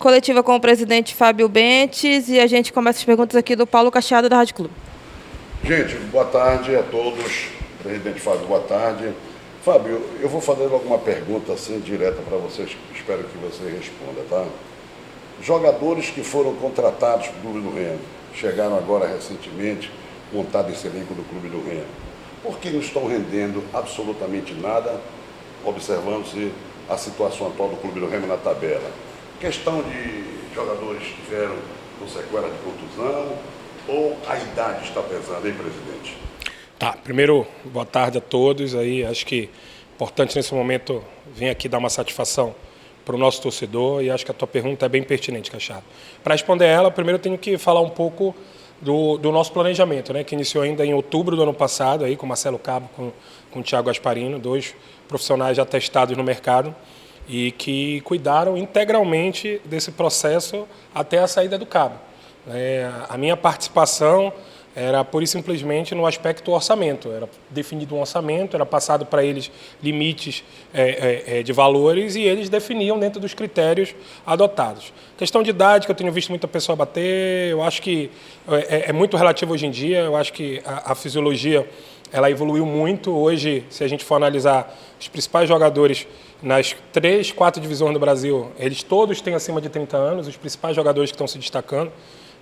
coletiva com o presidente Fábio Bentes e a gente começa as perguntas aqui do Paulo Cacheado, da Rádio Clube. Gente, boa tarde a todos. Presidente Fábio, boa tarde. Fábio, eu vou fazer alguma pergunta assim direta para vocês, espero que você responda, tá? Jogadores que foram contratados do Clube do Remo, chegaram agora recentemente, montaram esse elenco do Clube do Remo. Por que não estão rendendo absolutamente nada, observando-se a situação atual do Clube do Remo na tabela? Questão de jogadores que tiveram com sequela de contusão ou a idade está pesando, hein, presidente? Tá, primeiro, boa tarde a todos. Aí, acho que é importante nesse momento vir aqui dar uma satisfação para o nosso torcedor e acho que a tua pergunta é bem pertinente, Cacheado. Para responder ela, primeiro eu tenho que falar um pouco do nosso planejamento, né, que iniciou ainda em outubro do ano passado, aí, com Marcelo Cabo, com o Thiago Gasparino, dois profissionais já testados no mercado e que cuidaram integralmente desse processo até a saída do Cabo. A minha participação era pura e simplesmente no aspecto orçamento. Era definido um orçamento, era passado para eles limites de valores e eles definiam dentro dos critérios adotados. Questão de idade, que eu tenho visto muita pessoa bater, eu acho que é muito relativo hoje em dia. Eu acho que a fisiologia ela evoluiu muito. Hoje, se a gente for analisar os principais jogadores nas 3, 4 divisões do Brasil, eles todos têm acima de 30 anos, os principais jogadores que estão se destacando.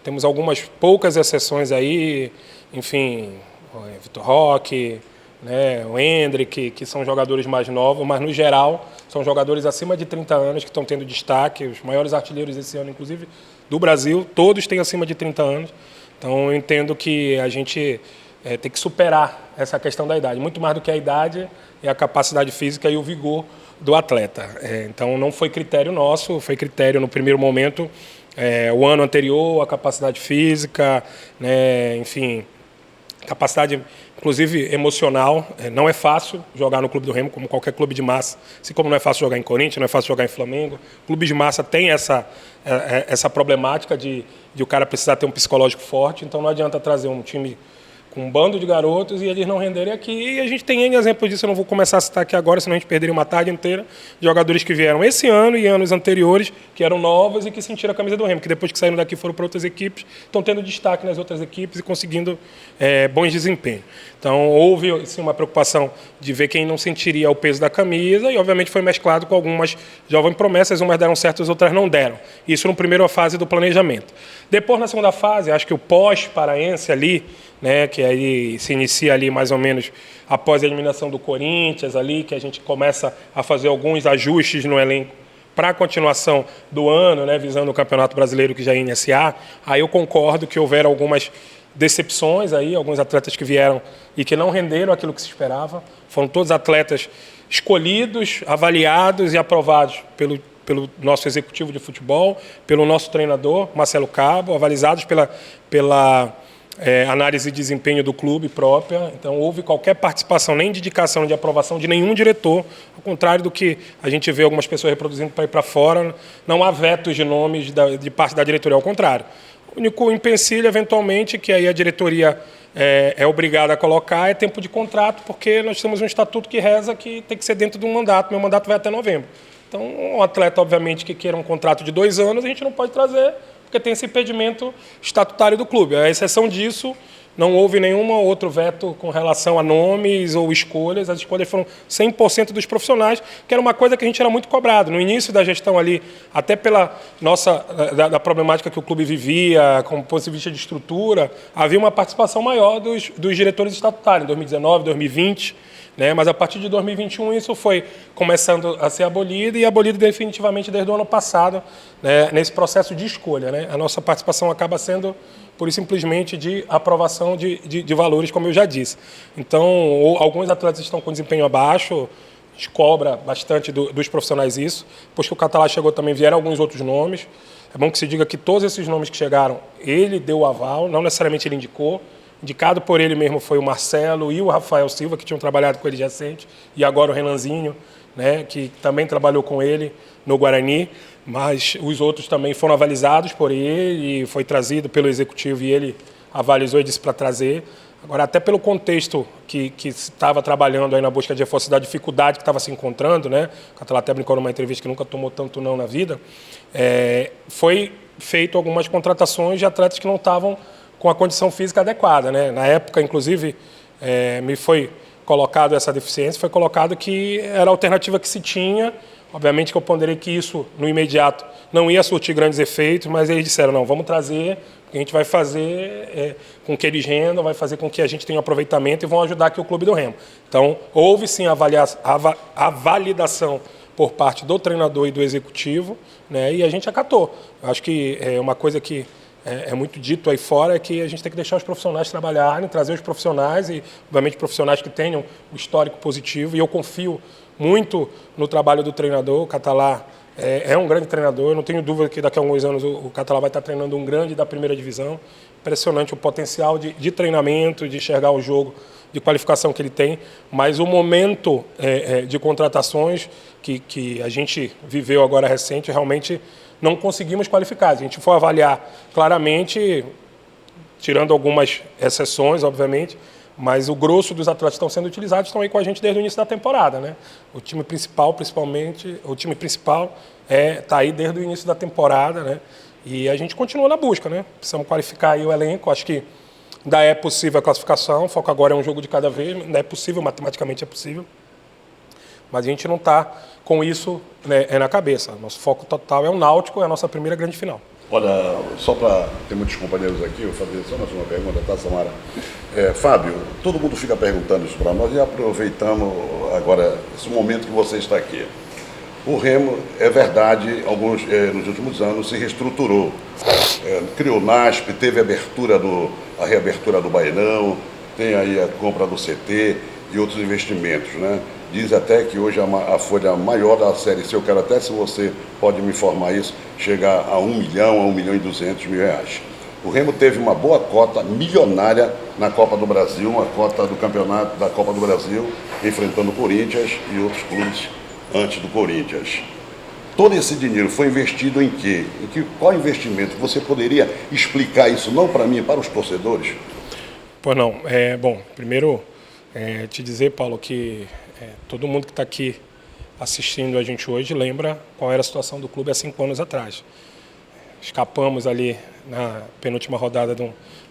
Temos algumas poucas exceções aí, enfim, o Vitor Roque, né, o Hendrick, que são jogadores mais novos, mas no geral são jogadores acima de 30 anos que estão tendo destaque. Os maiores artilheiros desse ano, inclusive do Brasil, todos têm acima de 30 anos. Então eu entendo que a gente tem que superar essa questão da idade. Muito mais do que a idade é a capacidade física e o vigor do atleta. Então não foi critério nosso, foi critério no primeiro momento o ano anterior, a capacidade física, né, enfim, capacidade, inclusive, emocional. Não é fácil jogar no Clube do Remo, como qualquer clube de massa. Assim como não é fácil jogar em Corinthians, não é fácil jogar em Flamengo. O clube de massa tem essa problemática de o cara precisar ter um psicológico forte, então não adianta trazer um time com um bando de garotos e eles não renderem aqui. E a gente tem N exemplos disso, eu não vou começar a citar aqui agora, senão a gente perderia uma tarde inteira, de jogadores que vieram esse ano e anos anteriores, que eram novos e que sentiram a camisa do Remo, que depois que saíram daqui foram para outras equipes, estão tendo destaque nas outras equipes e conseguindo bons desempenhos. Então, houve sim, uma preocupação de ver quem não sentiria o peso da camisa e, obviamente, foi mesclado com algumas jovens promessas, umas deram certo, as outras não deram. Isso na primeira fase do planejamento. Depois, na segunda fase, acho que o pós-paraense ali, né, que aí se inicia ali mais ou menos após a eliminação do Corinthians, ali, que a gente começa a fazer alguns ajustes no elenco para a continuação do ano, né, visando o Campeonato Brasileiro que já ia iniciar. Aí eu concordo que houveram algumas decepções aí, alguns atletas que vieram e que não renderam aquilo que se esperava. Foram todos atletas escolhidos, avaliados e aprovados pelo nosso executivo de futebol, pelo nosso treinador, Marcelo Cabo, avalizados pela análise de desempenho do clube própria. Então, houve qualquer participação, nem de indicação, de aprovação de nenhum diretor, ao contrário do que a gente vê algumas pessoas reproduzindo para ir para fora. Não há vetos de nomes de parte da diretoria, ao contrário. O único empecilho, eventualmente, que aí a diretoria é obrigada a colocar é tempo de contrato, porque nós temos um estatuto que reza que tem que ser dentro de um mandato. Meu mandato vai até novembro. Então, um atleta, obviamente, que queira um contrato de 2 anos, a gente não pode trazer, porque tem esse impedimento estatutário do clube. A exceção disso, não houve nenhum outro veto com relação a nomes ou escolhas. As escolhas foram 100% dos profissionais, que era uma coisa que a gente era muito cobrado. No início da gestão ali, até pela da problemática que o clube vivia, com o ponto de vista de estrutura, havia uma participação maior dos diretores estatutários, em 2019, 2020, né? Mas a partir de 2021 isso foi começando a ser abolido e abolido definitivamente desde o ano passado, né, nesse processo de escolha, né? A nossa participação acaba sendo pura e simplesmente de aprovação de valores, como eu já disse. Então, alguns atletas estão com desempenho abaixo, a gente cobra bastante dos profissionais isso. Depois que o Catalá chegou também vieram alguns outros nomes. É bom que se diga que todos esses nomes que chegaram, ele deu o aval, não necessariamente ele indicou. Indicado por ele mesmo foi o Marcelo e o Rafael Silva, que tinham trabalhado com ele recente, e agora o Renanzinho, né, que também trabalhou com ele no Guarani, mas os outros também foram avalizados por ele, foi trazido pelo executivo e ele avalizou e disse para trazer. Agora, até pelo contexto que estava trabalhando aí na busca de reforço da dificuldade que estava se encontrando, né? O Catalá até brincou numa entrevista que nunca tomou tanto não na vida, foi feito algumas contratações de atletas que não estavam com a condição física adequada, né? Na época, inclusive, me foi colocado essa deficiência, foi colocado que era a alternativa que se tinha. Obviamente que eu ponderei que isso, no imediato, não ia surtir grandes efeitos, mas eles disseram, não, vamos trazer, a gente vai fazer com que eles rendam, vai fazer com que a gente tenha um aproveitamento e vão ajudar aqui o Clube do Remo. Então, houve sim a validação por parte do treinador e do executivo, né, e a gente acatou. Eu acho que uma coisa que é muito dito aí fora é que a gente tem que deixar os profissionais trabalharem, trazer os profissionais e, obviamente, profissionais que tenham o histórico positivo, e eu confio muito no trabalho do treinador. O Catalá é um grande treinador, eu não tenho dúvida que daqui a alguns anos o Catalá vai estar treinando um grande da primeira divisão. Impressionante o potencial de treinamento, de enxergar o jogo, de qualificação que ele tem, mas o momento de contratações que a gente viveu agora recente, realmente não conseguimos qualificar. A gente foi avaliar claramente, tirando algumas exceções, obviamente, mas o grosso dos atletas que estão sendo utilizados estão aí com a gente desde o início da temporada, né? O time principal, principalmente, está aí desde o início da temporada, né? E a gente continua na busca, né? Precisamos qualificar aí o elenco. Acho que ainda é possível a classificação. O foco agora é um jogo de cada vez. Ainda é possível, matematicamente é possível. Mas a gente não está com isso, né, na cabeça. Nosso foco total é o Náutico, é a nossa primeira grande final. Olha, só para ter muitos companheiros aqui, eu vou fazer só mais uma pergunta, tá, Samara? Fábio, todo mundo fica perguntando isso para nós e aproveitamos agora esse momento que você está aqui. O Remo, é verdade, nos últimos anos se reestruturou. Criou o NASP, teve a reabertura do Bainão, tem aí a compra do CT e outros investimentos, né? Diz até que hoje a folha maior da Série C, eu quero até, se você pode me informar isso, chegar a 1 milhão, a 1 milhão e 200 mil reais. O Remo teve uma boa cota milionária na Copa do Brasil, uma cota do campeonato da Copa do Brasil, enfrentando o Corinthians e outros clubes antes do Corinthians. Todo esse dinheiro foi investido em quê? Qual investimento? Você poderia explicar isso, não para mim, para os torcedores? Pois não. Bom, primeiro te dizer, Paulo, que todo mundo que está aqui assistindo a gente hoje lembra qual era a situação do clube há 5 anos atrás. Escapamos ali na penúltima rodada de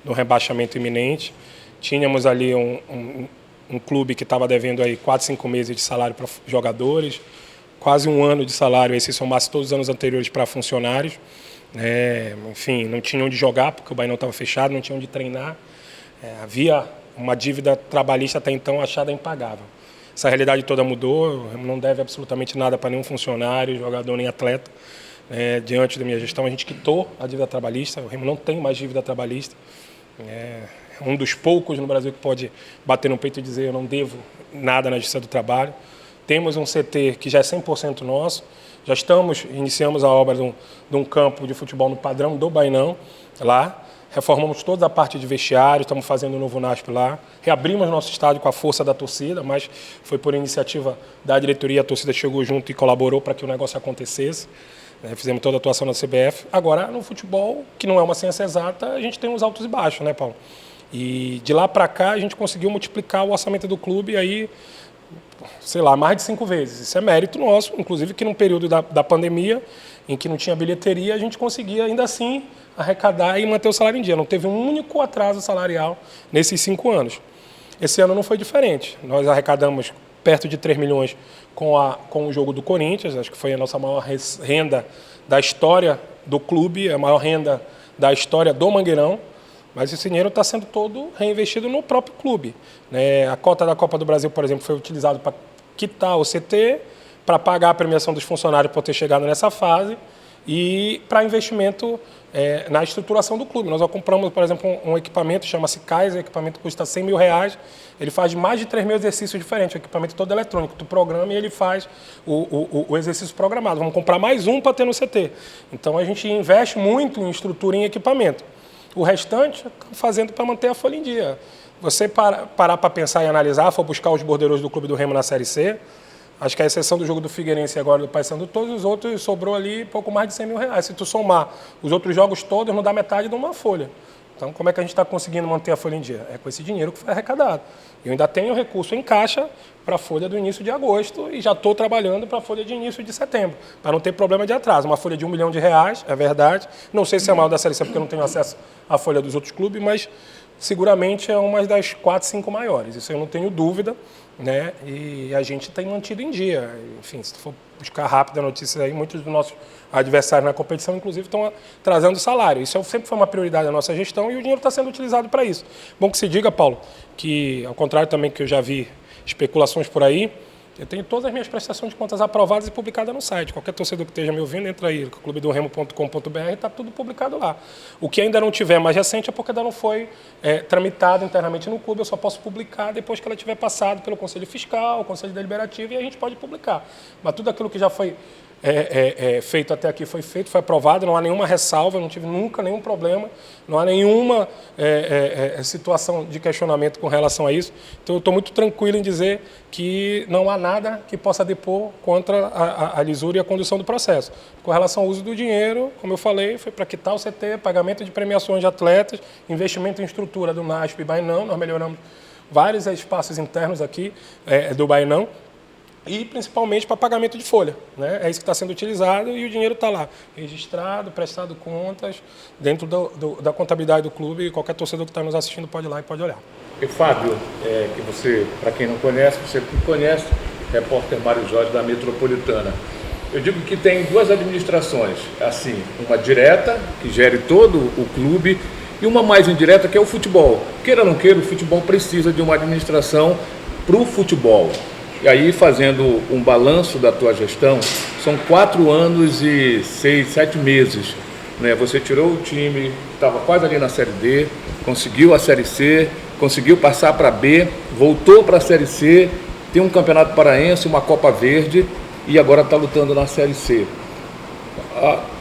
um rebaixamento iminente. Tínhamos ali um clube que estava devendo aí 4, 5 meses de salário para jogadores, quase 1 ano de salário, aí se somasse todos os anos anteriores para funcionários. Enfim, não tinha onde jogar, porque o Bainão estava fechado, não tinha onde treinar. Havia uma dívida trabalhista até então achada impagável. Essa realidade toda mudou, não deve absolutamente nada para nenhum funcionário, jogador nem atleta. Diante da minha gestão, a gente quitou a dívida trabalhista, o Remo não tem mais dívida trabalhista. É um dos poucos no Brasil que pode bater no peito e dizer eu não devo nada na Justiça do Trabalho. Temos um CT que já é 100% nosso, iniciamos a obra de um campo de futebol no padrão do Bainão, lá. Reformamos toda a parte de vestiário, estamos fazendo um novo NASP lá. Reabrimos nosso estádio com a força da torcida, mas foi por iniciativa da diretoria, a torcida chegou junto e colaborou para que o negócio acontecesse. Fizemos toda a atuação na CBF. Agora, no futebol, que não é uma ciência exata, a gente tem uns altos e baixos, né, Paulo? E de lá para cá, a gente conseguiu multiplicar o orçamento do clube aí, sei lá, mais de 5 vezes. Isso é mérito nosso, inclusive que num período da pandemia, em que não tinha bilheteria, a gente conseguia ainda assim arrecadar e manter o salário em dia. Não teve um único atraso salarial nesses 5 anos. Esse ano não foi diferente. Nós arrecadamos perto de 3 milhões com o jogo do Corinthians, acho que foi a nossa maior renda da história do clube, a maior renda da história do Mangueirão, mas esse dinheiro está sendo todo reinvestido no próprio clube. A cota da Copa do Brasil, por exemplo, foi utilizada para quitar o CT, para pagar a premiação dos funcionários por ter chegado nessa fase e para investimento na estruturação do clube. Nós compramos, por exemplo, um equipamento, chama-se Kaiser, o equipamento custa 100 mil reais, ele faz mais de 3 mil exercícios diferentes, o equipamento todo eletrônico, tu programa e ele faz o exercício programado. Vamos comprar mais um para ter no CT. Então a gente investe muito em estrutura e em equipamento. O restante, fazendo para manter a folha em dia. Você parar para pensar e analisar, for buscar os bordeiros do Clube do Remo na Série C, acho que a exceção do jogo do Figueirense e agora do Paysandu, todos os outros sobrou ali pouco mais de 100 mil reais. Se tu somar os outros jogos todos, não dá metade de uma folha. Então, como é que a gente está conseguindo manter a folha em dia? É com esse dinheiro que foi arrecadado. Eu ainda tenho recurso em caixa para a folha do início de agosto e já estou trabalhando para a folha de início de setembro, para não ter problema de atraso. Uma folha de R$1 milhão, é verdade. Não sei se é maior da Série C, porque eu não tenho acesso à folha dos outros clubes, mas seguramente é uma das 4, 5 maiores. Isso eu não tenho dúvida, né? E a gente tem mantido em dia. Enfim, se for buscar rápido a notícia aí, muitos dos nossos adversários na competição, inclusive, estão trazendo salário. Isso sempre foi uma prioridade da nossa gestão e o dinheiro está sendo utilizado para isso. Bom que se diga, Paulo, que, ao contrário também que eu já vi especulações por aí, eu tenho todas as minhas prestações de contas aprovadas e publicadas no site. Qualquer torcedor que esteja me ouvindo, entra aí, clubedoremo.com.br, está tudo publicado lá. O que ainda não tiver mais recente é porque ainda não foi tramitado internamente no clube. Eu só posso publicar depois que ela tiver passado pelo Conselho Fiscal, Conselho Deliberativo, e a gente pode publicar. Mas tudo aquilo que já foi feito até aqui foi feito, foi aprovado, não há nenhuma ressalva, não tive nunca nenhum problema, não há nenhuma situação de questionamento com relação a isso. Então, eu estou muito tranquilo em dizer que não há nada que possa depor contra a lisura e a condução do processo. Com relação ao uso do dinheiro, como eu falei, foi para quitar o CT, pagamento de premiações de atletas, investimento em estrutura do NASP e Bainão, nós melhoramos vários espaços internos aqui do Bainão, e principalmente para pagamento de folha, né? É isso que está sendo utilizado e o dinheiro está lá, registrado, prestado contas, dentro da contabilidade do clube, e qualquer torcedor que está nos assistindo pode ir lá e pode olhar. E Fábio, que você, para quem não conhece, você conhece, repórter Mário Jorge da Metropolitana. Eu digo que tem duas administrações, assim, uma direta, que gere todo o clube, e uma mais indireta, que é o futebol. Queira ou não queira, o futebol precisa de uma administração para o futebol. E aí, fazendo um balanço da tua gestão, são 4 anos e 6, 7 meses. Né? Você tirou o time, estava quase ali na Série D, conseguiu a Série C, conseguiu passar para B, voltou para a Série C, tem um Campeonato Paraense, uma Copa Verde e agora está lutando na Série C.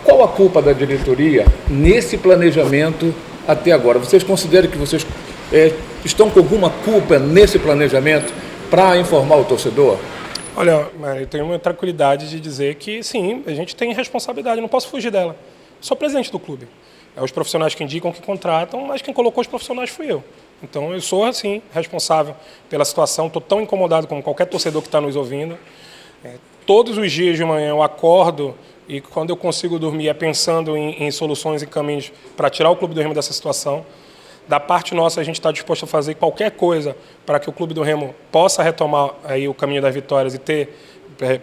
Qual a culpa da diretoria nesse planejamento até agora? Vocês consideram que vocês estão com alguma culpa nesse planejamento para informar o torcedor? Olha, eu tenho uma tranquilidade de dizer que sim, a gente tem responsabilidade, não posso fugir dela. Sou presidente do clube. É os profissionais que indicam, que contratam, mas quem colocou os profissionais fui eu. Então eu sou, assim, responsável pela situação, estou tão incomodado como qualquer torcedor que está nos ouvindo. Todos os dias de manhã eu acordo e quando eu consigo dormir é pensando em soluções e caminhos para tirar o Clube do Remo dessa situação. Da parte nossa, a gente está disposto a fazer qualquer coisa para que o Clube do Remo possa retomar aí o caminho das vitórias e ter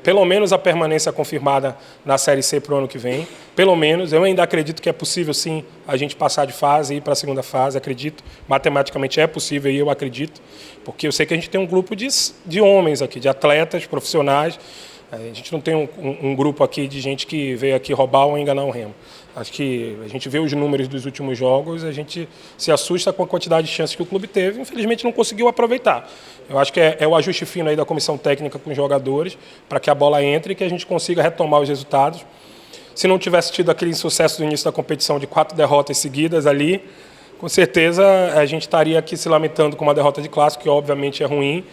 pelo menos a permanência confirmada na Série C para o ano que vem. Pelo menos, eu ainda acredito que é possível sim a gente passar de fase e ir para a segunda fase, acredito. Matematicamente é possível e eu acredito, porque eu sei que a gente tem um grupo de homens aqui, de atletas profissionais. A gente não tem um grupo aqui de gente que veio aqui roubar ou enganar o Remo. Acho que a gente vê os números dos últimos jogos, a gente se assusta com a quantidade de chances que o clube teve, infelizmente não conseguiu aproveitar. Eu acho que é o ajuste fino aí da comissão técnica com os jogadores, para que a bola entre e que a gente consiga retomar os resultados. Se não tivesse tido aquele insucesso do início da competição de 4 derrotas seguidas ali, com certeza a gente estaria aqui se lamentando com uma derrota de clássico, que obviamente é ruim,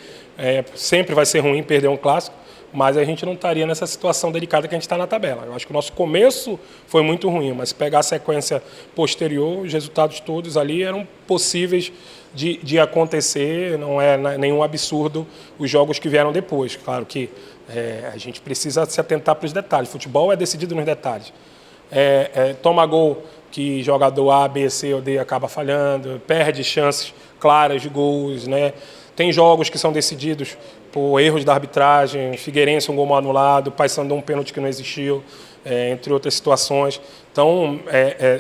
sempre vai ser ruim perder um clássico, mas a gente não estaria nessa situação delicada que a gente está na tabela. Eu acho que o nosso começo foi muito ruim, mas se pegar a sequência posterior, os resultados todos ali eram possíveis de acontecer, não é nenhum absurdo os jogos que vieram depois. Claro que a gente precisa se atentar para os detalhes. Futebol é decidido nos detalhes. Toma gol que jogador A, B, C ou D acaba falhando, perde chances claras de gols, né? Tem jogos que são decididos por erros da arbitragem, Figueirense um gol mal anulado, Paysandu um pênalti que não existiu, entre outras situações. Então,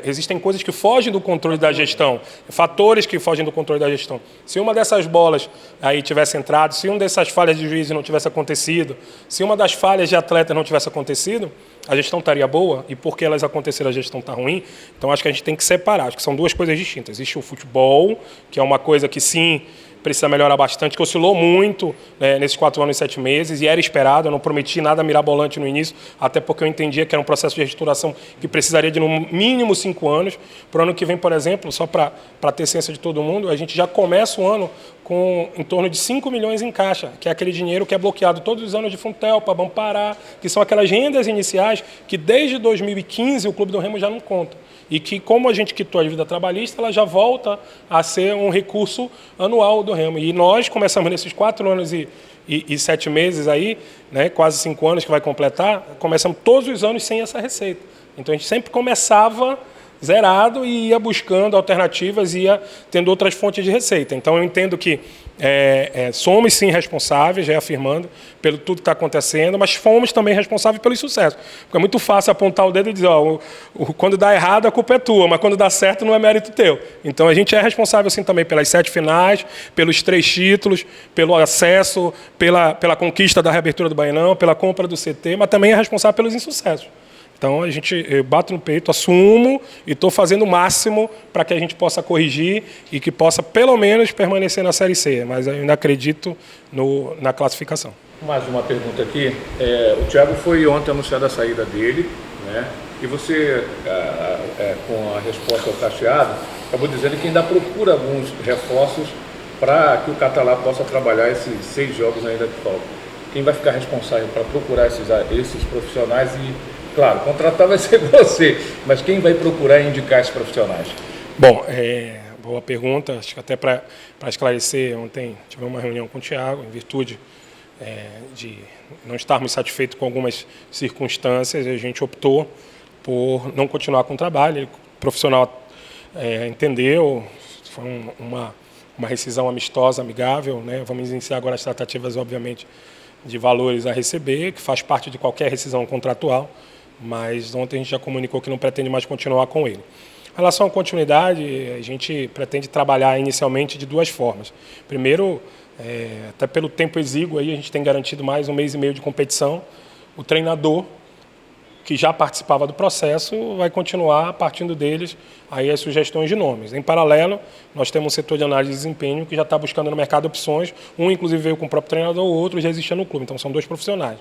existem coisas que fogem do controle da gestão, fatores que fogem do controle da gestão. Se uma dessas bolas aí tivesse entrado, se uma dessas falhas de juiz não tivesse acontecido, se uma das falhas de atleta não tivesse acontecido, a gestão estaria boa, e porque elas aconteceram a gestão está ruim. Então, acho que a gente tem que separar, acho que são duas coisas distintas. Existe o futebol, que é uma coisa que sim, precisa melhorar bastante, que oscilou muito nesses 4 anos e 7 meses, e era esperado, eu não prometi nada mirabolante no início, até porque eu entendia que era um processo de restauração que precisaria de no mínimo 5 anos. Para o ano que vem, por exemplo, só para ter ciência de todo mundo, a gente já começa o ano com em torno de 5 milhões em caixa, que é aquele dinheiro que é bloqueado todos os anos de Funtel, para Bampará, que são aquelas rendas iniciais que desde 2015 o Clube do Remo já não conta. E que, como a gente quitou a dívida trabalhista, ela já volta a ser um recurso anual do Remo. E nós começamos nesses 4 anos e 7 meses aí, né, quase 5 anos que vai completar, começamos todos os anos sem essa receita. Então a gente sempre começava zerado e ia buscando alternativas, ia tendo outras fontes de receita. Então eu entendo que somos sim responsáveis, reafirmando, pelo tudo que está acontecendo, mas fomos também responsáveis pelo sucesso. Porque é muito fácil apontar o dedo e dizer, quando dá errado a culpa é tua, mas quando dá certo não é mérito teu. Então a gente é responsável sim também pelas 7 finais, pelos 3 títulos, pelo acesso, pela conquista da reabertura do Bainão, pela compra do CT, mas também é responsável pelos insucessos. Então, eu bato no peito, assumo e estou fazendo o máximo para que a gente possa corrigir e que possa, pelo menos, permanecer na Série C. Mas eu ainda acredito na classificação. Mais uma pergunta aqui. O Thiago foi ontem anunciada a saída dele, né? E você, com a resposta ao Cacheado, acabou dizendo que ainda procura alguns reforços para que o Catalá possa trabalhar esses 6 jogos ainda que faltam. Quem vai ficar responsável para procurar esses profissionais e... Claro, contratar vai ser você, mas quem vai procurar indicar esses profissionais? Bom, boa pergunta. Acho que até para esclarecer, ontem tivemos uma reunião com o Thiago, em virtude de não estarmos satisfeitos com algumas circunstâncias, a gente optou por não continuar com o trabalho. O profissional entendeu, foi uma rescisão amistosa, amigável, né? Vamos iniciar agora as tratativas, obviamente, de valores a receber, que faz parte de qualquer rescisão contratual. Mas ontem a gente já comunicou que não pretende mais continuar com ele. Em relação à continuidade, a gente pretende trabalhar inicialmente de 2 formas. Primeiro, até pelo tempo exíguo, aí, a gente tem garantido mais 1 mês e meio de competição. O treinador, que já participava do processo, vai continuar partindo deles aí as sugestões de nomes. Em paralelo, nós temos um setor de análise de desempenho que já está buscando no mercado opções. Um, inclusive, veio com o próprio treinador, o outro já existia no clube. Então, são 2 profissionais.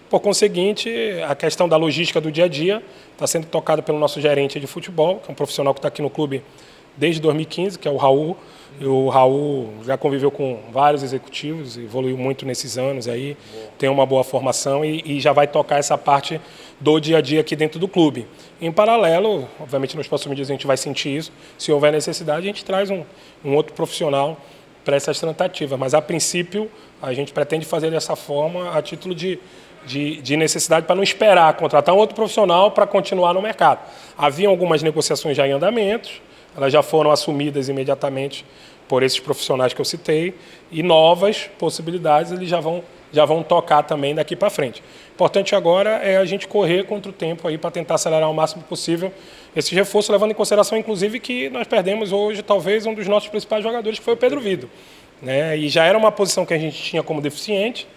Por conseguinte, a questão da logística do dia a dia está sendo tocada pelo nosso gerente de futebol, que é um profissional que está aqui no clube desde 2015, que é o Raul. E o Raul já conviveu com vários executivos, evoluiu muito nesses anos, aí, tem uma boa formação e já vai tocar essa parte do dia a dia aqui dentro do clube. Em paralelo, obviamente nos próximos dias a gente vai sentir isso, se houver necessidade a gente traz um outro profissional para essas tratativas, mas a princípio a gente pretende fazer dessa forma a título de necessidade para não esperar contratar um outro profissional para continuar no mercado. Haviam algumas negociações já em andamentos, elas já foram assumidas imediatamente por esses profissionais que eu citei e novas possibilidades eles já vão tocar também daqui para frente. O importante agora é a gente correr contra o tempo aí para tentar acelerar o máximo possível esse reforço, levando em consideração, inclusive, que nós perdemos hoje talvez um dos nossos principais jogadores, que foi o Pedro Vido, né? E já era uma posição que a gente tinha como deficiente,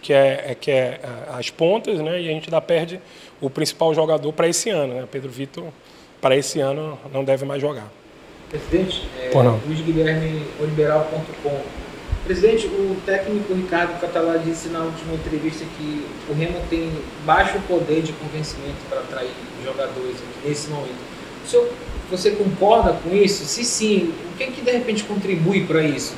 que é as pontas, né? E a gente ainda perde o principal jogador para esse ano, né? Pedro Vitor, para esse ano, não deve mais jogar. Presidente, Luiz Guilherme, oliberal.com. Presidente, o técnico Ricardo Catalá disse na última entrevista que o Remo tem baixo poder de convencimento para atrair jogadores nesse momento. Você concorda com isso? Se sim, o que de repente contribui para isso?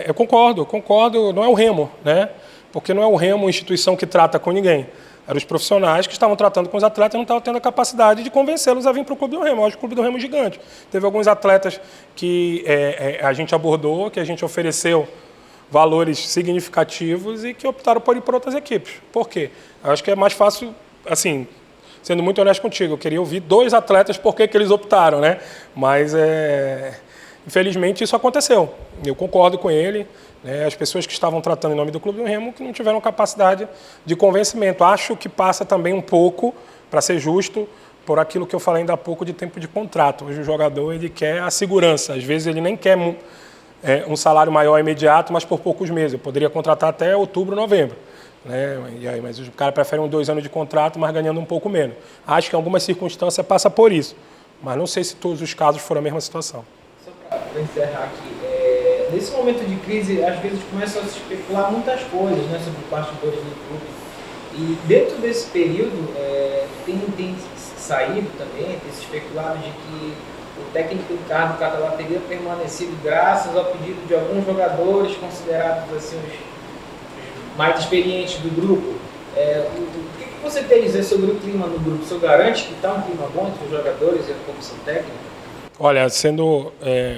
Eu concordo, não é o Remo, né? Porque não é o Remo uma instituição que trata com ninguém. Eram os profissionais que estavam tratando com os atletas e não estavam tendo a capacidade de convencê-los a vir para o Clube do Remo. Hoje o Clube do Remo é gigante. Teve alguns atletas que a gente abordou, que a gente ofereceu valores significativos e que optaram por ir para outras equipes. Por quê? Eu acho que é mais fácil, assim, sendo muito honesto contigo, eu queria ouvir 2 atletas por que eles optaram, né? Mas, infelizmente, isso aconteceu. Eu concordo com ele. As pessoas que estavam tratando em nome do Clube do Remo que não tiveram capacidade de convencimento. Acho que passa também um pouco, para ser justo, por aquilo que eu falei ainda há pouco de tempo de contrato. Hoje o jogador ele quer a segurança. Às vezes ele nem quer um salário maior imediato, mas por poucos meses. Eu poderia contratar até outubro, novembro. Né? Mas o cara prefere 2 anos de contrato, mas ganhando um pouco menos. Acho que em algumas circunstâncias passa por isso. Mas não sei se todos os casos foram a mesma situação. Só para encerrar aqui. Nesse momento de crise, às vezes começam a se especular muitas coisas, né, sobre bastidores do clube. E dentro desse período, tem saído também, tem se especulado de que o técnico Ricardo Catalá teria permanecido graças ao pedido de alguns jogadores considerados assim, os mais experientes do grupo. O que você tem a dizer sobre o clima no grupo? Você garante que está um clima bom entre os jogadores e a comissão técnica? Olha, sendo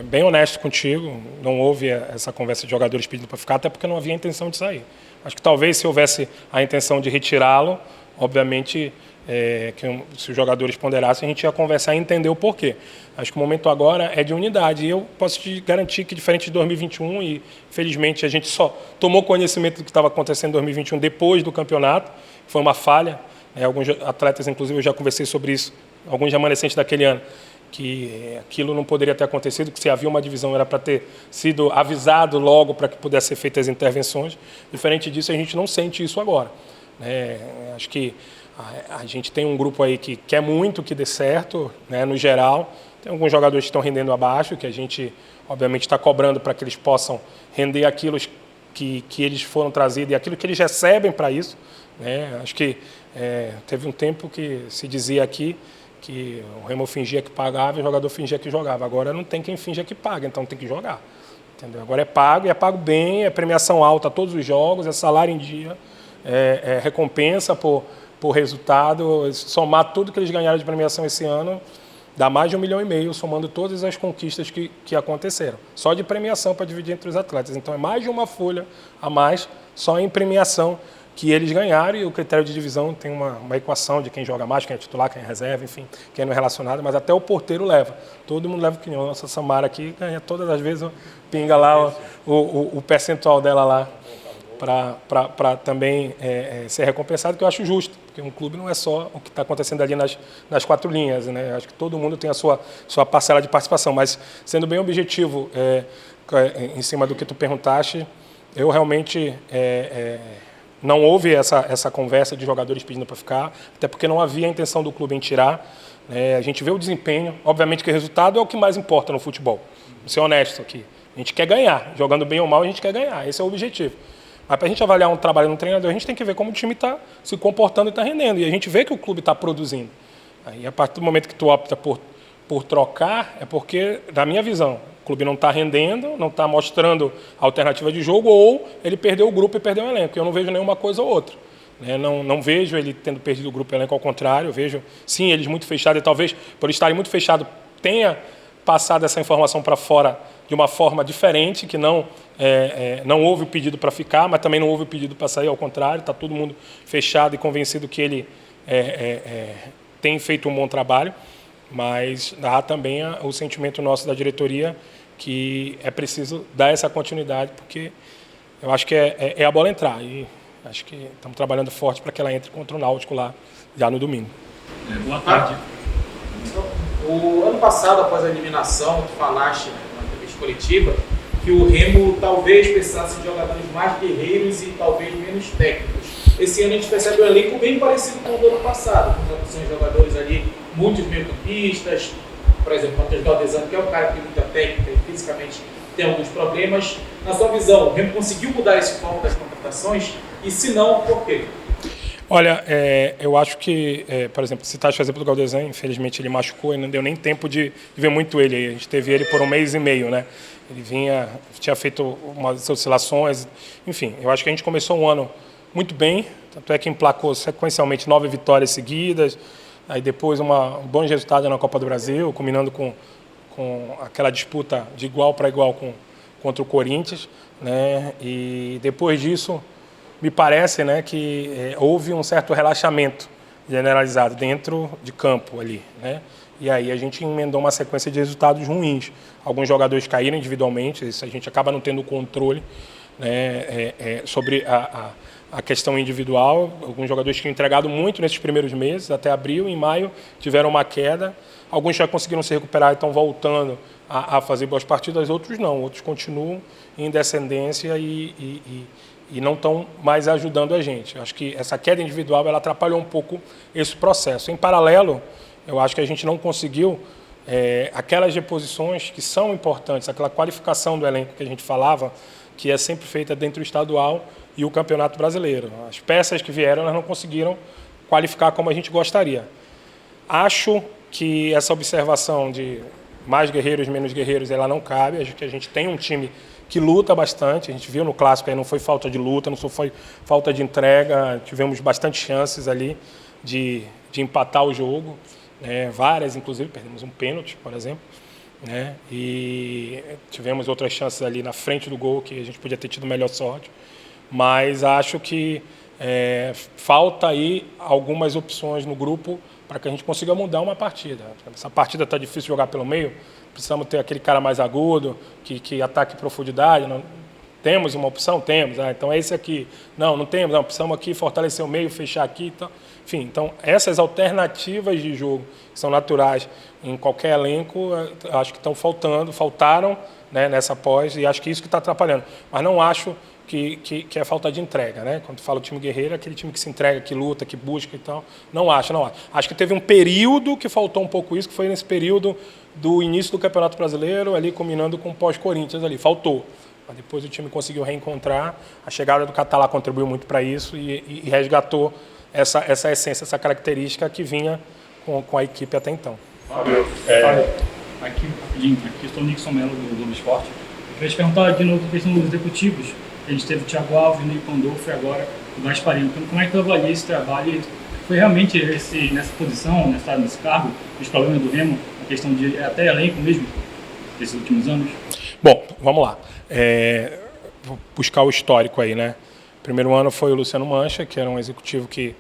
bem honesto contigo, não houve essa conversa de jogadores pedindo para ficar, até porque não havia intenção de sair. Acho que talvez se houvesse a intenção de retirá-lo, obviamente, se os jogadores ponderassem, a gente ia conversar e entender o porquê. Acho que o momento agora é de unidade. E eu posso te garantir que, diferente de 2021, e felizmente a gente só tomou conhecimento do que estava acontecendo em 2021 depois do campeonato, foi uma falha. Alguns atletas, inclusive, eu já conversei sobre isso, alguns remanescentes daquele ano, que aquilo não poderia ter acontecido, que se havia uma divisão era para ter sido avisado logo para que pudessem ser feitas as intervenções. Diferente disso, a gente não sente isso agora. Acho que a gente tem um grupo aí que quer muito que dê certo, né, no geral. Tem alguns jogadores que estão rendendo abaixo, que a gente, obviamente, está cobrando para que eles possam render aquilo que eles foram trazidos e aquilo que eles recebem para isso. Acho que teve um tempo que se dizia aqui que o Remo fingia que pagava e o jogador fingia que jogava. Agora não tem quem finja que paga, então tem que jogar. Entendeu? Agora é pago, e é pago bem, é premiação alta todos os jogos, é salário em dia, é recompensa por resultado. Somar tudo que eles ganharam de premiação esse ano, dá mais de 1,5 milhão, somando todas as conquistas que aconteceram. Só de premiação para dividir entre os atletas. Então é mais de uma folha a mais, só em premiação que eles ganharam, e o critério de divisão tem uma equação de quem joga mais, quem é titular, quem é reserva, enfim, quem não é relacionado, mas até o porteiro leva. Todo mundo leva opinião. Nossa Samara aqui ganha todas as vezes, pinga lá o percentual dela lá para também ser recompensado, que eu acho justo, porque um clube não é só o que está acontecendo ali nas 4 linhas, né? Acho que todo mundo tem a sua parcela de participação, mas sendo bem objetivo em cima do que tu perguntaste, eu realmente... não houve essa conversa de jogadores pedindo para ficar, até porque não havia a intenção do clube em tirar. A gente vê o desempenho, obviamente que o resultado é o que mais importa no futebol. Vou ser honesto aqui. A gente quer ganhar, jogando bem ou mal a gente quer ganhar, esse é o objetivo. Mas para a gente avaliar um trabalho no treinador, a gente tem que ver como o time está se comportando e está rendendo. E a gente vê que o clube está produzindo. Aí, a partir do momento que tu opta por trocar, é porque, na minha visão, o clube não está rendendo, não está mostrando alternativa de jogo, ou ele perdeu o grupo e perdeu o elenco. Eu não vejo nenhuma coisa ou outra. Não vejo ele tendo perdido o grupo e o elenco, ao contrário. Eu vejo, sim, eles muito fechados, e talvez, por estarem muito fechados, tenha passado essa informação para fora de uma forma diferente, que não houve o pedido para ficar, mas também não houve o pedido para sair, ao contrário. Está todo mundo fechado e convencido que ele tem feito um bom trabalho. Mas há também o sentimento nosso da diretoria que é preciso dar essa continuidade, porque eu acho que é a bola entrar. E acho que estamos trabalhando forte para que ela entre contra o Náutico lá, já no domingo. Boa tarde. O ano passado, após a eliminação, tu falaste na entrevista coletiva que o Remo talvez precisasse de jogadores mais guerreiros e talvez menos técnicos. Esse ano a gente percebe um elenco bem parecido com o do ano passado, com opções de jogadores ali, muitos meio-campistas, por exemplo, o Matheus Galdesano, que é um cara que tem muita técnica e fisicamente tem alguns problemas. Na sua visão, o Remo conseguiu mudar esse foco das contratações? E se não, por quê? Olha, eu acho que, por exemplo, citaste o exemplo do Galdesano, infelizmente ele machucou e não deu nem tempo de ver muito ele. A gente teve ele por 1,5 mês, né? Ele tinha feito umas oscilações, enfim, eu acho que a gente começou um ano muito bem, tanto é que emplacou sequencialmente 9 vitórias seguidas, aí depois um bom resultado na Copa do Brasil, combinando com aquela disputa de igual para igual contra o Corinthians, né? E depois disso, me parece, né, que houve um certo relaxamento generalizado dentro de campo ali, né? E aí a gente emendou uma sequência de resultados ruins. Alguns jogadores caíram individualmente, isso a gente acaba não tendo controle, né, sobre a questão individual. Alguns jogadores tinham entregado muito nesses primeiros meses, até abril, em maio tiveram uma queda. Alguns já conseguiram se recuperar e estão voltando a fazer boas partidas, outros não. Outros continuam em descendência e não estão mais ajudando a gente. Acho que essa queda individual ela atrapalhou um pouco esse processo. Em paralelo, eu acho que a gente não conseguiu aquelas reposições que são importantes, aquela qualificação do elenco que a gente falava, que é sempre feita dentro do estadual e o Campeonato Brasileiro. As peças que vieram, elas não conseguiram qualificar como a gente gostaria. Acho que essa observação de mais guerreiros, menos guerreiros, ela não cabe. Acho que a gente tem um time que luta bastante. A gente viu no clássico aí, não foi falta de luta, não foi falta de entrega. Tivemos bastante chances ali de empatar o jogo, né? Várias, inclusive, perdemos um pênalti, por exemplo, né? E tivemos outras chances ali na frente do gol que a gente podia ter tido melhor sorte. Mas acho que falta aí algumas opções no grupo para que a gente consiga mudar uma partida. Essa partida está difícil de jogar pelo meio, precisamos ter aquele cara mais agudo, que ataque profundidade. Não, temos uma opção? Temos. Então é esse aqui. Não temos. Não, precisamos aqui fortalecer o meio, fechar aqui. Então, enfim, então essas alternativas de jogo que são naturais em qualquer elenco, acho que faltaram, né, nessa pós, e acho que isso que está atrapalhando. Mas não acho que é falta de entrega, né? Quando fala o time guerreiro, é aquele time que se entrega, que luta, que busca e tal. Não acho. Acho que teve um período que faltou um pouco isso, que foi nesse período do início do Campeonato Brasileiro, ali combinando com o pós-Corinthians ali. Faltou. Mas depois o time conseguiu reencontrar. A chegada do Catalá contribuiu muito para isso e resgatou essa essência, essa característica que vinha com a equipe até então. Fábio, aqui, rapidinho, aqui estou o Nixon Melo do Globo Esporte. Eu queria te perguntar de novo a questão dos executivos. A gente teve o Thiago Alves, o Ney Pandolfo e agora o Gasparini. Então, como é que tu avalia esse trabalho? Foi realmente nessa posição, nesse cargo, os problemas do Remo, a questão de até elenco mesmo, desses últimos anos? Bom, vamos lá. Vou buscar o histórico aí, né? Primeiro ano foi o Luciano Mancha, que era um executivo que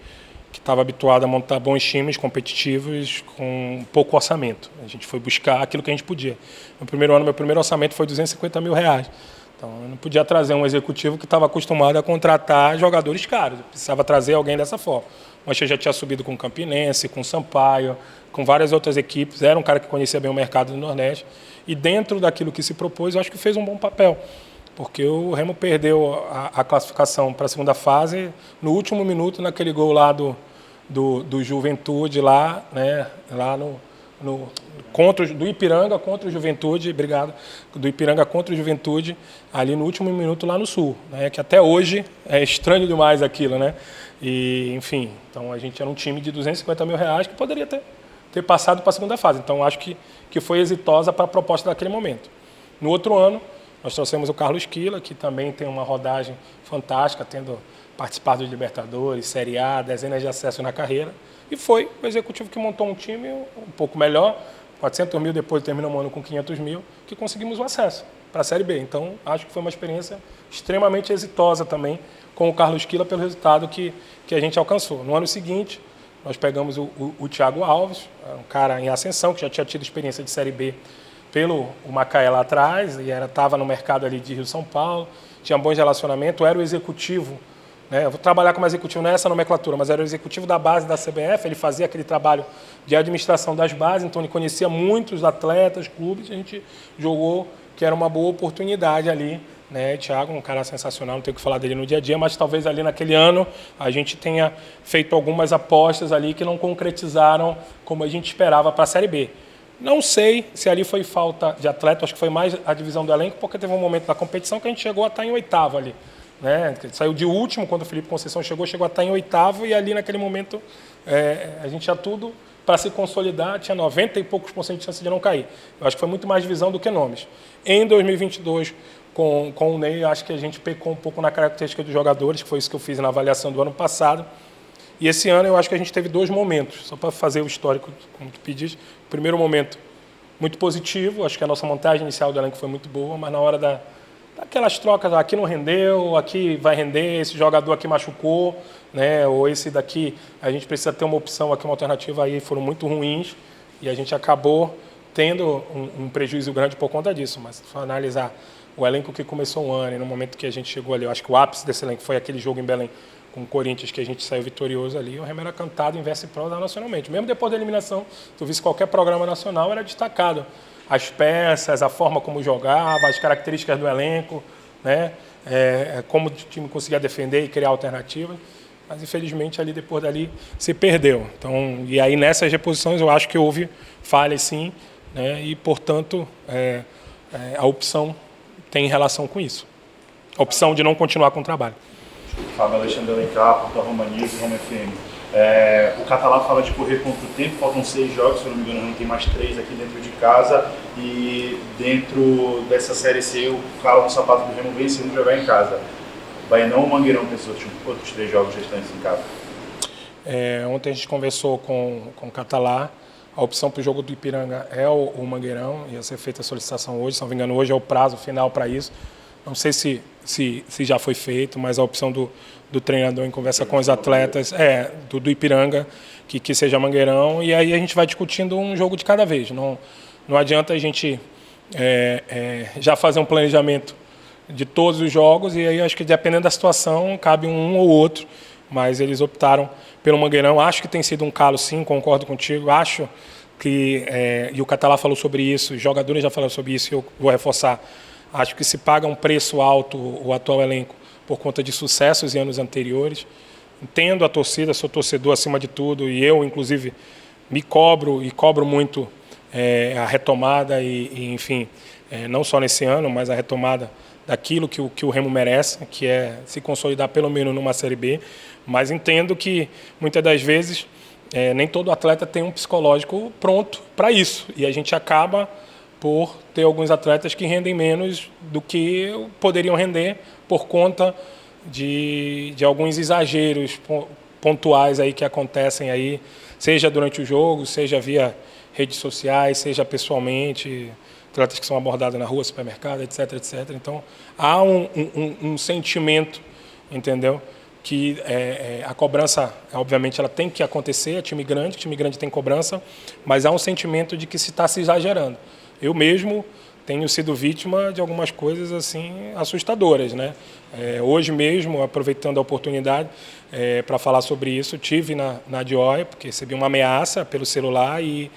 estava habituado a montar bons times competitivos com pouco orçamento. A gente foi buscar aquilo que a gente podia. No primeiro ano, meu primeiro orçamento foi R$250 mil. Então, eu não podia trazer um executivo que estava acostumado a contratar jogadores caros. Eu precisava trazer alguém dessa forma. O Mancha já tinha subido com o Campinense, com o Sampaio, com várias outras equipes. Era um cara que conhecia bem o mercado do Nordeste. E dentro daquilo que se propôs, eu acho que fez um bom papel. Porque o Remo perdeu a classificação para a segunda fase no último minuto, naquele gol lá do Juventude, lá, né, lá do Ipiranga contra o Juventude, obrigado, do Ipiranga contra o Juventude, ali no último minuto lá no Sul, né, que até hoje é estranho demais aquilo, né? E, enfim, então a gente era um time de R$250 mil que poderia ter passado para a segunda fase. Então acho que foi exitosa para a proposta daquele momento. No outro ano, nós trouxemos o Carlos Quila, que também tem uma rodagem fantástica, tendo participado de Libertadores, Série A, dezenas de acessos na carreira. E foi o executivo que montou um time um pouco melhor, 400 mil, depois terminou o ano com 500 mil, que conseguimos o acesso para a Série B. Então, acho que foi uma experiência extremamente exitosa também com o Carlos Quila pelo resultado que a gente alcançou. No ano seguinte, nós pegamos o Thiago Alves, um cara em ascensão, que já tinha tido experiência de Série B pelo Macaé lá atrás, e estava no mercado ali de Rio São Paulo, tinha bons relacionamentos, era o executivo, né? Eu vou trabalhar como executivo nessa nomenclatura, mas era o executivo da base da CBF, ele fazia aquele trabalho de administração das bases, então ele conhecia muitos atletas, clubes, a gente jogou que era uma boa oportunidade ali, né? Thiago, um cara sensacional, não tenho o que falar dele no dia a dia, mas talvez ali naquele ano a gente tenha feito algumas apostas ali que não concretizaram como a gente esperava para a Série B. Não sei se ali foi falta de atleta, acho que foi mais a divisão do elenco, porque teve um momento da competição que a gente chegou a estar em oitavo ali, né? Saiu de último quando o Felipe Conceição chegou a estar em oitavo, e ali naquele momento a gente tinha tudo para se consolidar, tinha 90 e poucos % de chance de não cair. Eu acho que foi muito mais divisão do que nomes. Em 2022, com o Ney, acho que a gente pecou um pouco na característica dos jogadores, que foi isso que eu fiz na avaliação do ano passado. E esse ano eu acho que a gente teve dois momentos, só para fazer o histórico, como tu pediste. O primeiro momento, muito positivo, acho que a nossa montagem inicial do elenco foi muito boa, mas na hora daquelas trocas, aqui não rendeu, aqui vai render, esse jogador aqui machucou, né? Ou esse daqui, a gente precisa ter uma opção aqui, uma alternativa, aí foram muito ruins, e a gente acabou tendo um prejuízo grande por conta disso. Mas se for analisar o elenco que começou o ano, e no momento que a gente chegou ali, eu acho que o ápice desse elenco foi aquele jogo em Belém, com o Corinthians, que a gente saiu vitorioso ali, o Remo era cantado em verso e prosa nacionalmente. Mesmo depois da eliminação, tu visse qualquer programa nacional, era destacado. As peças, a forma como jogava, as características do elenco, né? Como o time conseguia defender e criar alternativas. Mas, infelizmente, ali depois dali se perdeu. Então, e aí, nessas reposições, eu acho que houve falhas, sim, né? E, portanto, a opção tem relação com isso. A opção de não continuar com o trabalho. Fábio Alexandre Alencar, Portal Roma News e Roma FM. O Catalá fala de correr contra o tempo, faltam 6 jogos, se eu não me engano, não tem mais 3 aqui dentro de casa. E dentro dessa Série C, o calo no sapato do Remo vem sendo jogar em casa. Baianão ou Mangueirão tem esses outros 3 jogos restantes em casa? Ontem a gente conversou com o Catalá. A opção para o jogo do Ipiranga é o Mangueirão. Ia ser feita a solicitação hoje, se não me engano, hoje é o prazo final para isso. Não sei se já foi feito, mas a opção do treinador em conversa com os atletas do Ipiranga, que seja Mangueirão, e aí a gente vai discutindo um jogo de cada vez. Não adianta a gente já fazer um planejamento de todos os jogos, e aí acho que dependendo da situação, cabe um ou outro, mas eles optaram pelo Mangueirão. Acho que tem sido um calo, sim, concordo contigo, acho que, e o Catalá falou sobre isso, os jogadores já falaram sobre isso, e eu vou reforçar, acho que se paga um preço alto o atual elenco por conta de sucessos em anos anteriores. Entendo a torcida, sou torcedor acima de tudo, e eu, inclusive, me cobro e cobro muito a retomada enfim, não só nesse ano, mas a retomada daquilo que o Remo merece, que é se consolidar pelo menos numa Série B. Mas entendo que, muitas das vezes, nem todo atleta tem um psicológico pronto para isso, e a gente acaba por ter alguns atletas que rendem menos do que poderiam render por conta de alguns exageros pontuais aí que acontecem aí, seja durante o jogo, seja via redes sociais, seja pessoalmente, atletas que são abordados na rua, supermercado, etc, etc. Então, há um sentimento, entendeu? Que a cobrança, obviamente, ela tem que acontecer, é time grande tem cobrança, mas há um sentimento de que se está se exagerando. Eu mesmo tenho sido vítima de algumas coisas assim assustadoras, né? Hoje mesmo, aproveitando a oportunidade para falar sobre isso, tive na DIOI, porque recebi uma ameaça pelo celular e